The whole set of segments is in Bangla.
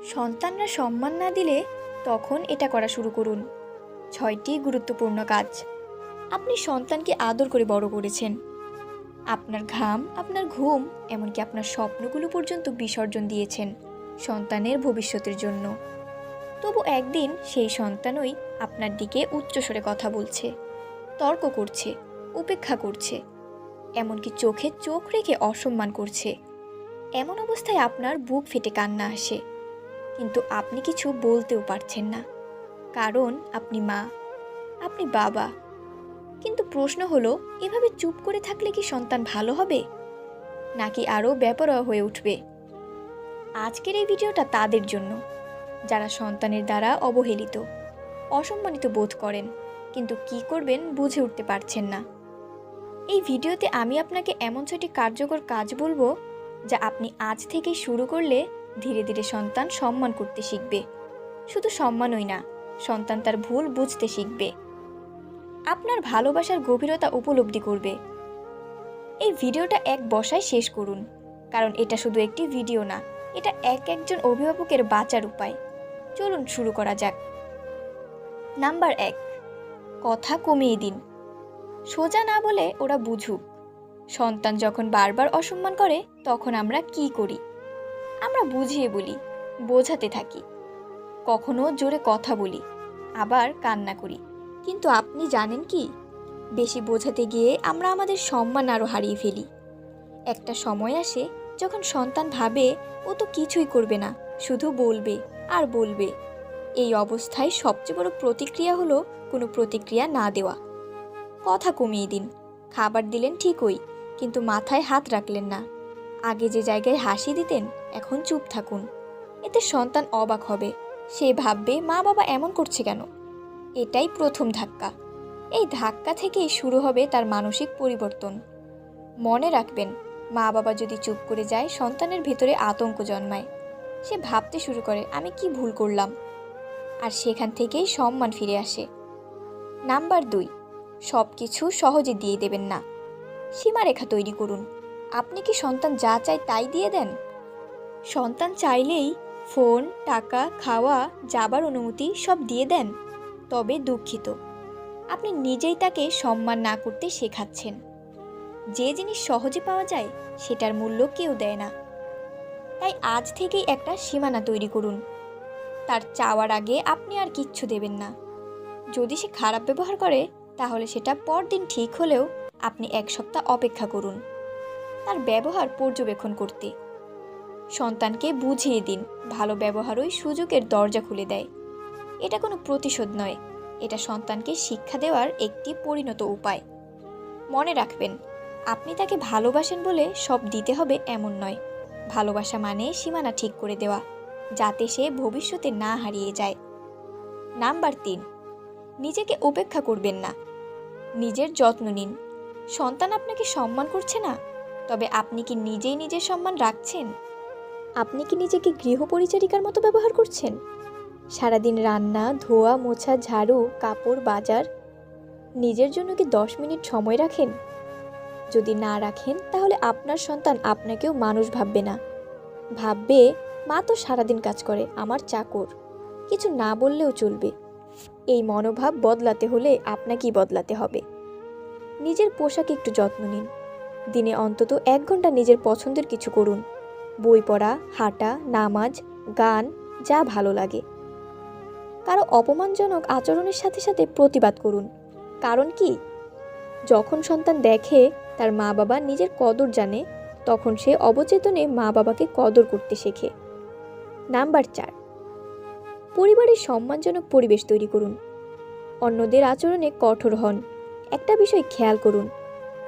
সন্তানরা সম্মান না দিলে তখন এটা করা শুরু করুন। 6টি গুরুত্বপূর্ণ কাজ। আপনি সন্তানকে আদর করে বড় করেছেন। আপনার ঘাম, আপনার ঘুম, এমনকি আপনার স্বপ্নগুলো পর্যন্ত বিসর্জন দিয়েছেন সন্তানের ভবিষ্যতের জন্য। তবু একদিন সেই সন্তানই আপনার দিকে উচ্চস্বরে কথা বলছে, তর্ক করছে, উপেক্ষা করছে, এমনকি চোখে চোখ রেখে অসম্মান করছে। এমন অবস্থায় আপনার বুক ফেটে কান্না আসে, কিন্তু আপনি কিছু বলতেও পারছেন না, কারণ আপনি মা, আপনি বাবা। কিন্তু প্রশ্ন হলো, এভাবে চুপ করে থাকলে কি সন্তান ভালো হবে, নাকি আরও বেপরোয়া হয়ে উঠবে? আজকের এই ভিডিওটা তাদের জন্য যারা সন্তানের দ্বারা অবহেলিত, অসম্মানিত বোধ করেন, কিন্তু কি করবেন বুঝে উঠতে পারছেন না। এই ভিডিওতে আমি আপনাকে এমন 6টি কার্যকর কাজ বলবো, যা আপনি আজ থেকেই শুরু করলে ধীরে ধীরে সন্তান সম্মান করতে শিখবে। শুধু সম্মানই না, সন্তান তার ভুল বুঝতে শিখবে, আপনার ভালোবাসার গভীরতা উপলব্ধি করবে। এই ভিডিওটা এক বসায় শেষ করুন, কারণ এটা শুধু একটি ভিডিও না, এটা একজন অভিভাবকের বাঁচার উপায়। চলুন শুরু করা যাক। নাম্বার 1, কথা কমিয়ে দিন। সোজা না বলে ওরা বুঝুক। সন্তান যখন বারবার অসম্মান করে তখন আমরা কি করি? আমরা বুঝিয়ে বলি, বোঝাতে থাকি, কখনো জোরে কথা বলি, আবার কান্না করি। কিন্তু আপনি জানেন কি, বেশি বোঝাতে গিয়ে আমরা আমাদের সম্মান আরও হারিয়ে ফেলি। একটা সময় আসে যখন সন্তান ভাবে ও তো কিছুই করবে না, শুধু বলবে আর বলবে। এই অবস্থায় সবচেয়ে বড় প্রতিক্রিয়া হলো কোনো প্রতিক্রিয়া না দেওয়া। কথা কমিয়ে দিন। খাবার দিলেন ঠিকই, কিন্তু মাথায় হাত রাখলেন না। আগে যে জায়গায় হাসি দিতেন, এখন চুপ থাকুন। এতে সন্তান অবাক হবে, সে ভাববে মা বাবা এমন করছে কেন। এটাই প্রথম ধাক্কা। এই ধাক্কা থেকেই শুরু হবে তার মানসিক পরিবর্তন। মনে রাখবেন, মা বাবা যদি চুপ করে যায়, সন্তানের ভিতরে আতঙ্ক জন্মায়। সে ভাবতে শুরু করে আমি কি ভুল করলাম, আর সেখান থেকেই সম্মান ফিরে আসে। নাম্বার 2, সব কিছু সহজে দিয়ে দেবেন না। সীমারেখা তৈরি করুন। আপনি কি সন্তান যা চায় তাই দিয়ে দেন? সন্তান চাইলেই ফোন, টাকা, খাওয়া, যাবার অনুমতি সব দিয়ে দেন? তবে দুঃখিত, আপনি নিজেই তাকে সম্মান না করতে শেখাচ্ছেন। যে জিনিস সহজে পাওয়া যায় সেটার মূল্য কেউ দেয় না। তাই আজ থেকেই একটা সীমানা তৈরি করুন। তার চাওয়ার আগে আপনি আর কিচ্ছু দেবেন না। যদি সে খারাপ ব্যবহার করে, তাহলে সেটা পরদিন ঠিক হলেও আপনি 1 সপ্তাহ অপেক্ষা করুন তার ব্যবহার পর্যবেক্ষণ করতে। সন্তানকে বুঝিয়ে দিন, ভালো ব্যবহারই সুযোগের দরজা খুলে দেয়। এটা কোনো প্রতিশোধ নয়, এটা সন্তানকে শিক্ষা দেওয়ার একটি পরিণত উপায়। মনে রাখবেন, আপনি তাকে ভালোবাসেন বলে সব দিতে হবে এমন নয়। ভালোবাসা মানে সীমানা ঠিক করে দেওয়া, যাতে সে ভবিষ্যতে না হারিয়ে যায়। নাম্বার 3, নিজেকে উপেক্ষা করবেন না। নিজের যত্ন নিন। সন্তান আপনাকে সম্মান করছে না, তবে আপনি কি নিজেই নিজের সম্মান রাখছেন? আপনি কি নিজেকে গৃহপরিচারিকার মতো ব্যবহার করছেন? সারাদিন রান্না, ধোয়া, মোছা, ঝাড়ু, কাপড়, বাজার। নিজের জন্য কি 10 মিনিট সময় রাখেন? যদি না রাখেন, তাহলে আপনার সন্তান আপনাকেও মানুষ ভাববে না। ভাববে মা তো সারাদিন কাজ করে, আমার চাকর, কিছু না বললেও চলবে। এই মনোভাব বদলাতে হলে আপনাকেই বদলাতে হবে। নিজের পোশাকে একটু যত্ন নিন। দিনে অন্তত 1 ঘন্টা নিজের পছন্দের কিছু করুন। বই পড়া, হাঁটা, নামাজ, গান, যা ভালো লাগে। কারো অপমানজনক আচরণের সাথে সাথে প্রতিবাদ করুন। কারণ কি, যখন সন্তান দেখে তার মা বাবা নিজের কদর জানে, তখন সে অবচেতনে মা বাবাকে কদর করতে শেখে। নাম্বার 4, পরিবারের সম্মানজনক পরিবেশ তৈরি করুন। অন্যদের আচরণে কঠোর হন। একটা বিষয় খেয়াল করুন,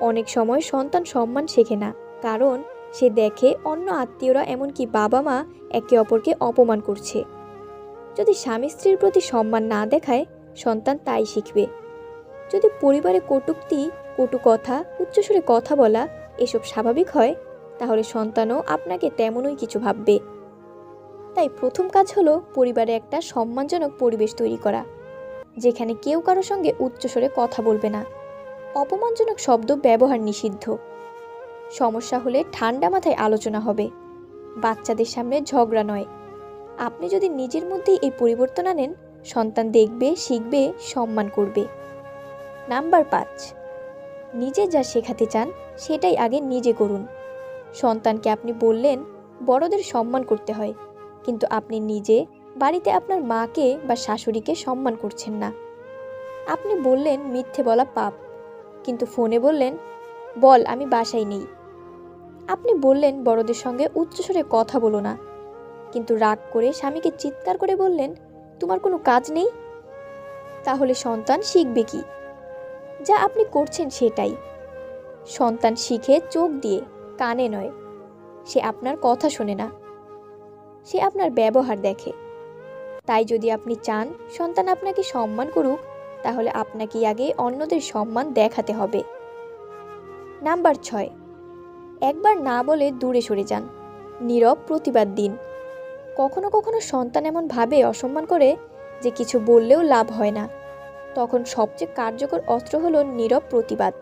অনেক সময় সন্তান সম্মান শেখে না, কারণ সে দেখে অন্য আত্মীয়রা, এমনকি বাবা মা, একে অপরকে অপমান করছে। যদি স্বামী স্ত্রীর প্রতি সম্মান না দেখায়, সন্তান তাই শিখবে। যদি পরিবারে কটূক্তি, কটু কথা, উচ্চস্বরে কথা বলা এসব স্বাভাবিক হয়, তাহলে সন্তানও আপনাকে তেমনই কিছু ভাববে। তাই প্রথম কাজ হলো পরিবারে একটা সম্মানজনক পরিবেশ তৈরি করা, যেখানে কেউ কারো সঙ্গে উচ্চস্বরে কথা বলবে না, অপমানজনক শব্দ ব্যবহার নিষিদ্ধ। সমস্যা হলে ঠান্ডা মাথায় আলোচনা হবে, বাচ্চাদের সামনে ঝগড়া নয়। আপনি যদি নিজের মধ্যেই এই পরিবর্তন আনেন, সন্তান দেখবে, শিখবে, সম্মান করবে। নাম্বার 5, নিজে যা শেখাতে চান সেটাই আগে নিজে করুন। সন্তানকে আপনি বললেন বড়দের সম্মান করতে হয়, কিন্তু আপনি নিজে বাড়িতে আপনার মাকে বা শাশুড়িকে সম্মান করছেন না। আপনি বললেন মিথ্যে বলা পাপ, কিন্তু ফোনে বললেন বল আমি বাসায় নেই। আপনি বললেন বড়দের সঙ্গে উচ্চস্বরে কথা বলো না, কিন্তু রাগ করে স্বামীকে চিৎকার করে বললেন তোমার কোনো কাজ নেই। তাহলে সন্তান শিখবে কি? যা আপনি করছেন সেটাই। সন্তান শিখে চোখ দিয়ে, কানে নয়। সে আপনার কথা শোনে না, সে আপনার ব্যবহার দেখে। তাই যদি আপনি চান সন্তান আপনাকে সম্মান করুক, তাহলে আপনাকে আগে অন্যদের সম্মান দেখাতে হবে। নাম্বার 6, একবার না বলে দূরে সরে যান, নীরব প্রতিবাদ দিন। কখনো কখনো সন্তান এমন ভাবে অসম্মান করে যে কিছু বললেও লাভ হয় না। তখন সবচেয়ে কার্যকর অস্ত্র হলো নীরব প্রতিবাদ।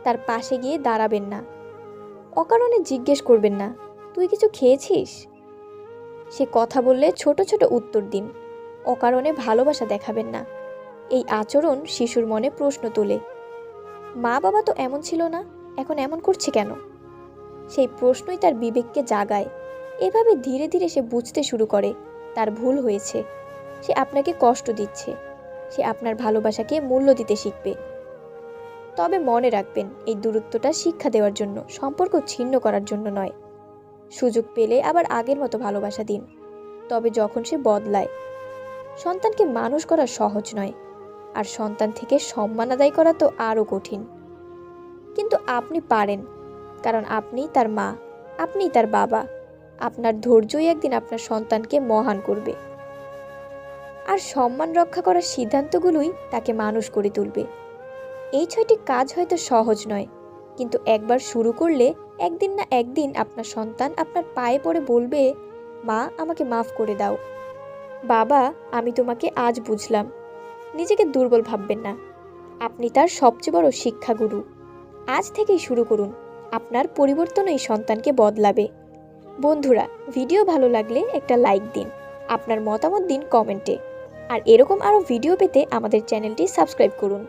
তার পাশে গিয়ে দাঁড়াবেন না, অকারণে জিজ্ঞেস করবেন না তুই কিছু খেয়েছিস। সে কথা বললে ছোট ছোট উত্তর দিন, অকারণে ভালোবাসা দেখাবেন না। এই আচরণ শিশুর মনে প্রশ্ন তোলে, মা বাবা তো এমন ছিল না, এখন এমন করছে কেন? সেই প্রশ্নই তার বিবেককে জাগায়। এভাবে ধীরে ধীরে সে বুঝতে শুরু করে তার ভুল হয়েছে, সে আপনাকে কষ্ট দিচ্ছে, সে আপনার ভালোবাসাকে মূল্য দিতে শিখবে। তবে মনে রাখবেন, এই দূরত্বটা শিক্ষা দেওয়ার জন্য, সম্পর্ক ছিন্ন করার জন্য নয়। সুযোগ পেলে আবার আগের মতো ভালোবাসা দিন, তবে যখন সে বদলায়। সন্তানকে মানুষ করা সহজ নয়, আর সন্তান থেকে সম্মান আদায় করা তো আরও কঠিন। কিন্তু আপনি পারেন, কারণ আপনিই তার মা, আপনিই তার বাবা। আপনার ধৈর্যই একদিন আপনার সন্তানকে মহান করবে। আর সম্মান রক্ষা করার সিদ্ধান্তগুলোই তাকে মানুষ করে তুলবে। এই 6টি কাজ হয়তো সহজ নয়, কিন্তু একবার শুরু করলে একদিন না একদিন আপনার সন্তান আপনার পায়ে পড়ে বলবে, মা আমাকে মাফ করে দাও, বাবা আমি তোমাকে আজ বুঝলাম। নিজেকে দুর্বল ভাববেন না, আপনি তার সবচেয়ে বড় শিক্ষাগুরু। আজ থেকেই শুরু করুন, আপনার পরিবর্তনই সন্তানকে বদলাবে। বন্ধুরা, ভিডিও ভালো লাগলে একটা লাইক দিন, আপনার মতামত দিন কমেন্টে। আর এরকম আরও ভিডিও পেতে আমাদের চ্যানেলটি সাবস্ক্রাইব করুন।